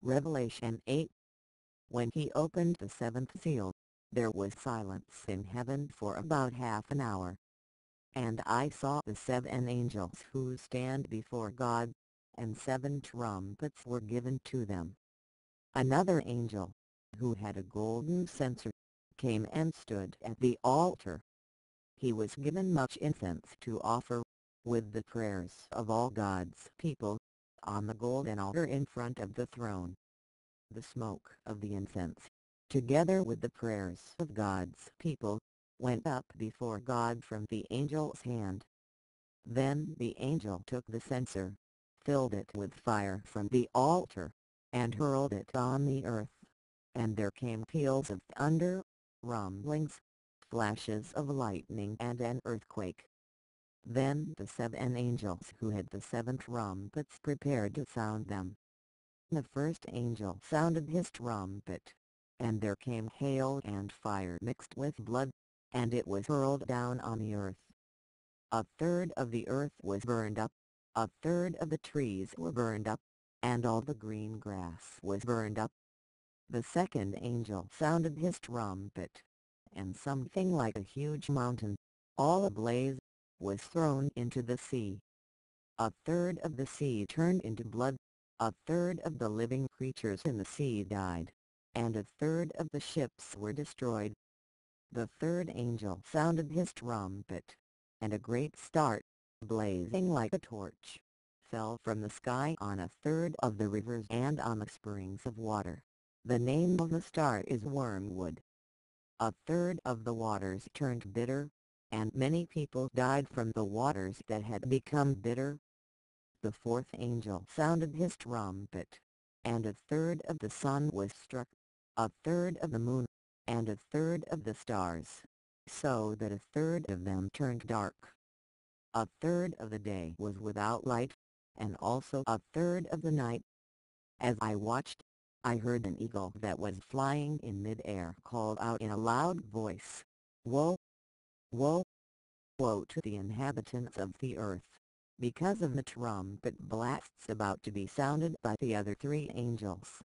Revelation 8. When he opened the seventh seal, there was silence in heaven for about half an hour. And I saw the 7 angels who stand before God, and 7 trumpets were given to them. Another angel, who had a golden censer, came and stood at the altar. He was given much incense to offer, with the prayers of all God's people, on the golden altar in front of the throne. The smoke of the incense, together with the prayers of God's people, went up before God from the angel's hand. Then the angel took the censer, filled it with fire from the altar, and hurled it on the earth. And there came peals of thunder, rumblings, flashes of lightning and an earthquake. Then the 7 angels who had the 7 trumpets prepared to sound them. The first angel sounded his trumpet, and there came hail and fire mixed with blood, and it was hurled down on the earth. A third of the earth was burned up, a third of the trees were burned up, and all the green grass was burned up. The second angel sounded his trumpet, and something like a huge mountain, all ablaze, was thrown into the sea. A third of the sea turned into blood, a third of the living creatures in the sea died, and a third of the ships were destroyed. The third angel sounded his trumpet, and a great star, blazing like a torch, fell from the sky on a third of the rivers and on the springs of water. The name of the star is Wormwood. A third of the waters turned bitter, and many people died from the waters that had become bitter. The fourth angel sounded his trumpet, and a third of the sun was struck, a third of the moon, and a third of the stars, so that a third of them turned dark. A third of the day was without light, and also a third of the night. As I watched, I heard an eagle that was flying in mid-air call out in a loud voice, "Woe! Woe! Woe to the inhabitants of the earth, because of the trumpet blasts about to be sounded by the other 3 angels."